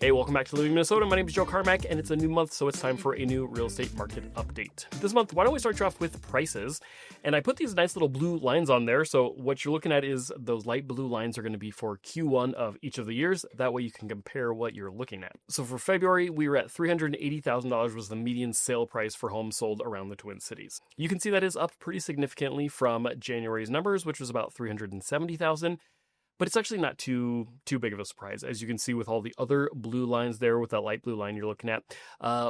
Hey, welcome back to Living Minnesota. My name is Joe Carmack, and it's a new month, so it's time for a new real estate market update. This month, why don't we start you off with prices? And I put these nice little blue lines on there, so what you're looking at is those light blue lines are going to be for Q1 of each of the years. That way you can compare what you're looking at. So for February, we were at $380,000 was the median sale price for homes sold around the Twin Cities. You can see that is up pretty significantly from January's numbers, which was about $370,000. But it's actually not too big of a surprise. As you can see with all the other blue lines there, with that light blue line you're looking at,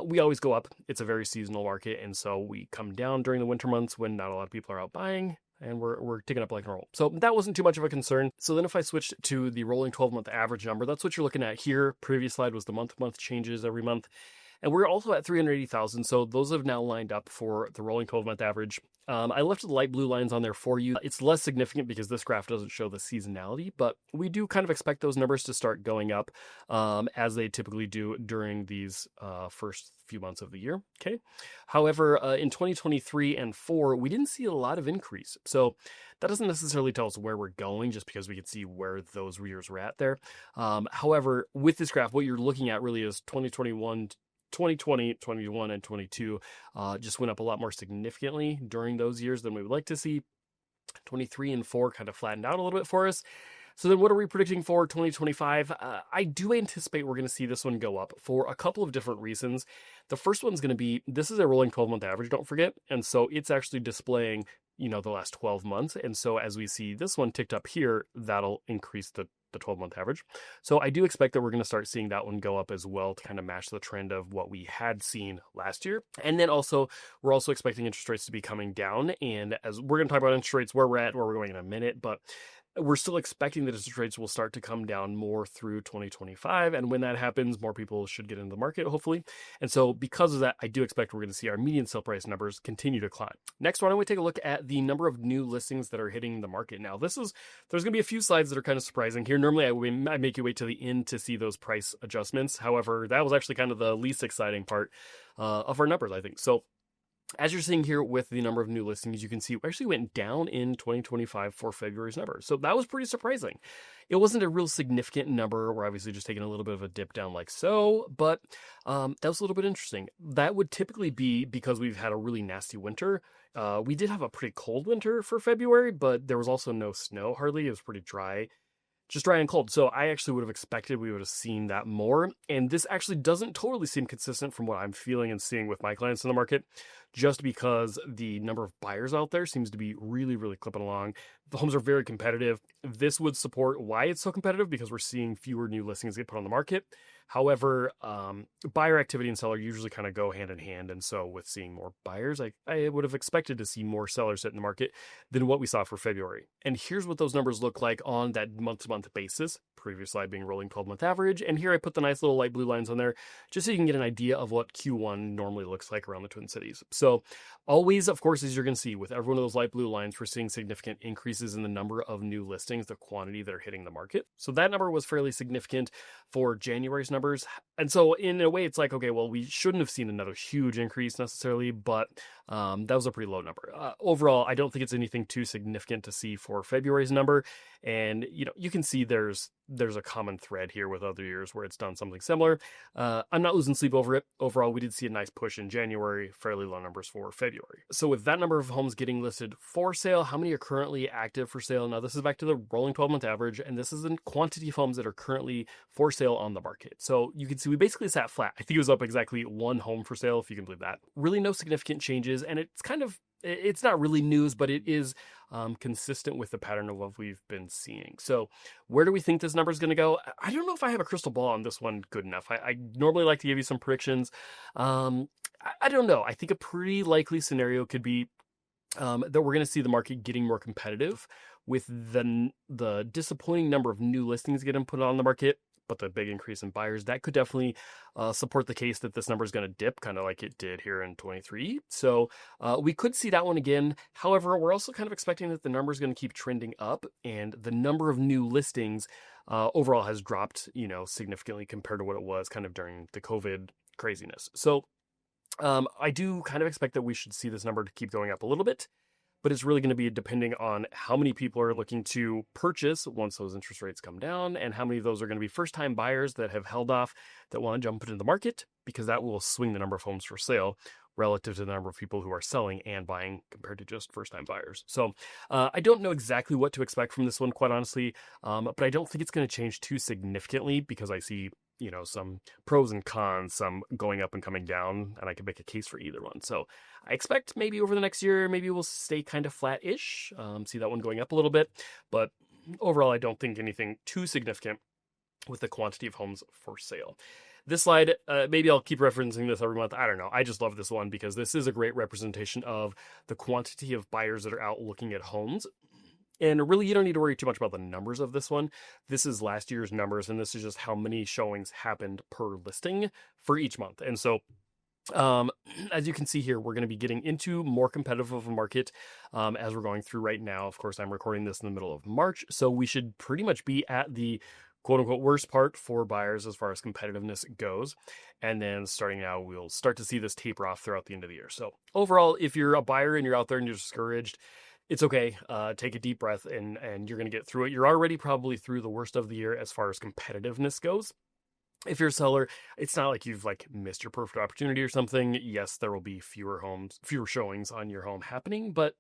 we always go up. It's a very seasonal market, and so we come down during the winter months when not a lot of people are out buying, and we're ticking up like normal. So that wasn't too much of a concern. So then if I switched to the rolling 12-month average number, that's what you're looking at here. Previous slide was the month-to-month changes every month. And we're also at 380,000, so those have now lined up for the rolling 12-month average. I left the light blue lines on there for you. It's less significant because this graph doesn't show the seasonality, but we do kind of expect those numbers to start going up as they typically do during these first few months of the year. Okay. However, in 2023 and 4, we didn't see a lot of increase. So that doesn't necessarily tell us where we're going, just because we can see where those years were at there. However, with this graph, what you're looking at really is 2020, 21, and 22 just went up a lot more significantly during those years than we would like to see. 23 and 4 kind of flattened out a little bit for us. So then what are we predicting for 2025? I do anticipate we're going to see this one go up for a couple of different reasons. The first one's going to be, this is a rolling 12-month average, don't forget. And so it's actually displaying, the last 12 months. And so as we see this one ticked up here, that'll increase the 12-month average. So I do expect that we're going to start seeing that one go up as well to kind of match the trend of what we had seen last year. And then also, we're also expecting interest rates to be coming down. And as we're going to talk about interest rates, where we're going in a minute, but we're still expecting that interest rates will start to come down more through 2025. And when that happens, more people should get into the market, hopefully. And so because of that, I do expect we're going to see our median sale price numbers continue to climb. Next, why don't we take a look at the number of new listings that are hitting the market now. There's going to be a few slides that are kind of surprising here. Normally, I make you wait till the end to see those price adjustments. However, that was actually kind of the least exciting part of our numbers, I think. So as you're seeing here with the number of new listings, you can see we actually went down in 2025 for February's number. So that was pretty surprising. It wasn't a real significant number. We're obviously just taking a little bit of a dip down like so, but that was a little bit interesting. That would typically be because we've had a really nasty winter. We did have a pretty cold winter for February, but there was also no snow hardly. It was pretty dry. Just dry and cold. So I actually would have expected we would have seen that more. And this actually doesn't totally seem consistent from what I'm feeling and seeing with my clients in the market, just because the number of buyers out there seems to be really, really clipping along. The homes are very competitive. This would support why it's so competitive, because we're seeing fewer new listings get put on the market. However, buyer activity and seller usually kind of go hand in hand. And so with seeing more buyers, I would have expected to see more sellers hit in the market than what we saw for February. And here's what those numbers look like on that month-to-month basis. Previous slide being rolling 12-month average. And here I put the nice little light blue lines on there just so you can get an idea of what Q1 normally looks like around the Twin Cities. So always, of course, as you're going to see with every one of those light blue lines, we're seeing significant increases in the number of new listings, the quantity that are hitting the market. So that number was fairly significant for January's numbers. And so in a way, it's like, okay, well, we shouldn't have seen another huge increase necessarily, but that was a pretty low number. Overall, I don't think it's anything too significant to see for February's number. And, you can see there's a common thread here with other years where it's done something similar. I'm not losing sleep over it. Overall, we did see a nice push in January, fairly low numbers for February. So with that number of homes getting listed for sale, how many are currently active for sale? Now, this is back to the rolling 12-month average, and this is the quantity of homes that are currently for sale on the market. So you can see we basically sat flat. I think it was up exactly one home for sale, if you can believe that. Really no significant changes, and it's not really news, but it is consistent with the pattern of what we've been seeing. So where do we think this number is going to go? I don't know if I have a crystal ball on this one good enough. I normally like to give you some predictions. I don't know. I think a pretty likely scenario could be that we're going to see the market getting more competitive with the disappointing number of new listings getting put on the market, but the big increase in buyers. That could definitely support the case that this number is going to dip, kind of like it did here in 23. So we could see that one again. However, we're also kind of expecting that the number is going to keep trending up, and the number of new listings overall has dropped, significantly compared to what it was kind of during the COVID craziness. So I do kind of expect that we should see this number to keep going up a little bit. but it's really going to be depending on how many people are looking to purchase once those interest rates come down, and how many of those are going to be first-time buyers that have held off that want to jump into the market, because that will swing the number of homes for sale relative to the number of people who are selling and buying compared to just first-time buyers. So I don't know exactly what to expect from this one, quite honestly, but I don't think it's going to change too significantly, because I see some pros and cons, some going up and coming down, and I can make a case for either one. So I expect maybe over the next year, maybe we'll stay kind of flat-ish, see that one going up a little bit, but overall, I don't think anything too significant with the quantity of homes for sale. This slide, maybe I'll keep referencing this every month. I don't know. I just love this one because this is a great representation of the quantity of buyers that are out looking at homes. And really, you don't need to worry too much about the numbers of this one. This is last year's numbers, and this is just how many showings happened per listing for each month. And so, as you can see here, we're going to be getting into more competitive of a market as we're going through right now. Of course, I'm recording this in the middle of March, so we should pretty much be at the quote-unquote worst part for buyers as far as competitiveness goes. And then starting now, we'll start to see this taper off throughout the end of the year. So overall, if you're a buyer and you're out there and you're discouraged, it's okay. Take a deep breath and you're going to get through it. You're already probably through the worst of the year as far as competitiveness goes. If you're a seller, it's not like you've missed your perfect opportunity or something. Yes, there will be fewer showings on your home happening, but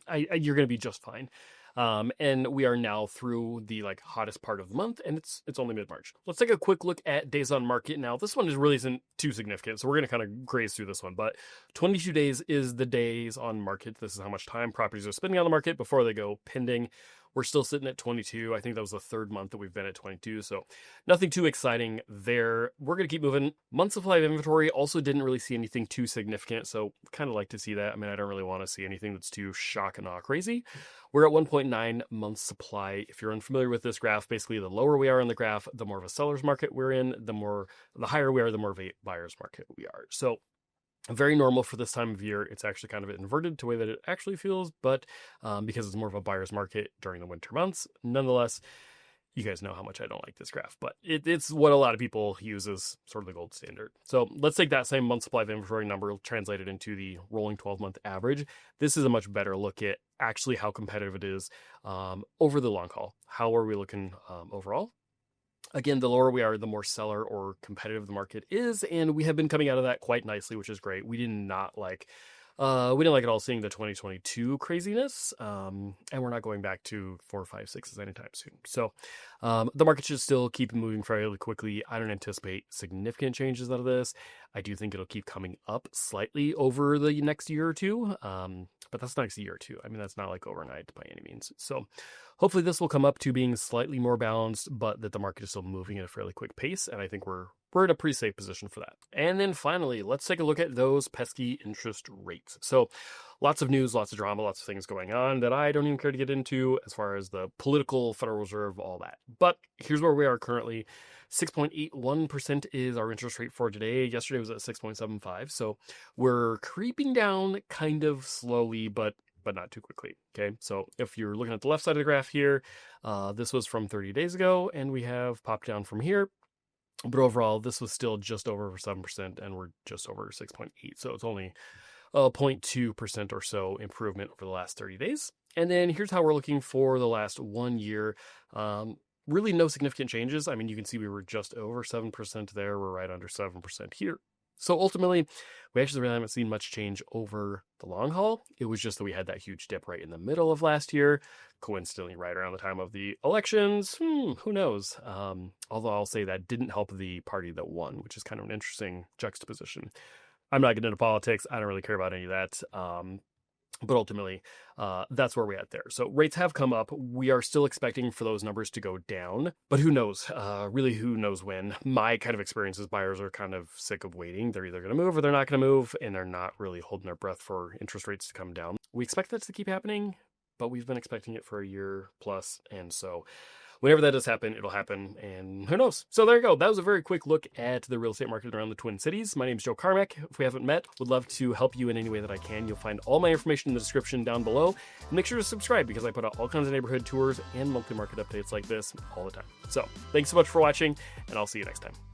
you're going to be just fine. And we are now through the hottest part of the month, and it's only mid-March. Let's take a quick look at days on market. Now, this one really isn't too significant, so we're going to kind of graze through this one, but 22 days is the days on market. This is how much time properties are spending on the market before they go pending. We're still sitting at 22. I think that was the third month that we've been at 22, so nothing too exciting there. We're going to keep moving. Month supply of inventory also didn't really see anything too significant, so kind of like to see that. I mean, I don't really want to see anything that's too shock and awe crazy. We're at 1.9 months supply. If you're unfamiliar with this graph, basically the lower we are in the graph, the more of a seller's market we're in, the higher we are, the more of a buyer's market we are. So very normal for this time of year. It's actually kind of inverted to the way that it actually feels, but because it's more of a buyer's market during the winter months, nonetheless, you guys know how much I don't like this graph, but it's what a lot of people use as sort of the gold standard. So let's take that same month supply of inventory number, translate it into the rolling 12-month average. This is a much better look at actually how competitive it is over the long haul. How are we looking overall? Again, the lower we are, the more seller or competitive the market is, and we have been coming out of that quite nicely, which is great. We didn't like at all seeing the 2022 craziness, and we're not going back to 4, 5, 6s anytime soon. So the market should still keep moving fairly quickly. I don't anticipate significant changes out of this. I do think it'll keep coming up slightly over the next year or two, but that's not a year or two. I mean, that's not overnight by any means. So hopefully this will come up to being slightly more balanced, but that the market is still moving at a fairly quick pace, and I think we're in a pretty safe position for that. And then finally, let's take a look at those pesky interest rates. So lots of news, lots of drama, lots of things going on that I don't even care to get into as far as the political, Federal Reserve, all that. But here's where we are currently. 6.81% is our interest rate for today. Yesterday was at 6.75. So we're creeping down kind of slowly, but not too quickly. Okay. So if you're looking at the left side of the graph here, this was from 30 days ago, and we have popped down from here. But overall, this was still just over 7%, and we're just over 6.8. So it's only 0.2% or so improvement over the last 30 days. And then here's how we're looking for the last 1 year. Really no significant changes. I mean, you can see we were just over 7% there. We're right under 7% here. So ultimately, we actually really haven't seen much change over the long haul. It was just that we had that huge dip right in the middle of last year, coincidentally right around the time of the elections. Who knows? Although I'll say that didn't help the party that won, which is kind of an interesting juxtaposition. I'm not getting into politics. I don't really care about any of that. But ultimately, that's where we're at there. So rates have come up. We are still expecting for those numbers to go down, but who knows? Really, who knows when? My kind of experience is buyers are kind of sick of waiting. They're either going to move or they're not going to move, and they're not really holding their breath for interest rates to come down. We expect that to keep happening, but we've been expecting it for a year plus, and so whenever that does happen, it'll happen, and who knows? So there you go. That was a very quick look at the real estate market around the Twin Cities. My name is Joe Carmack. If we haven't met, would love to help you in any way that I can. You'll find all my information in the description down below. And make sure to subscribe because I put out all kinds of neighborhood tours and monthly market updates like this all the time. So thanks so much for watching, and I'll see you next time.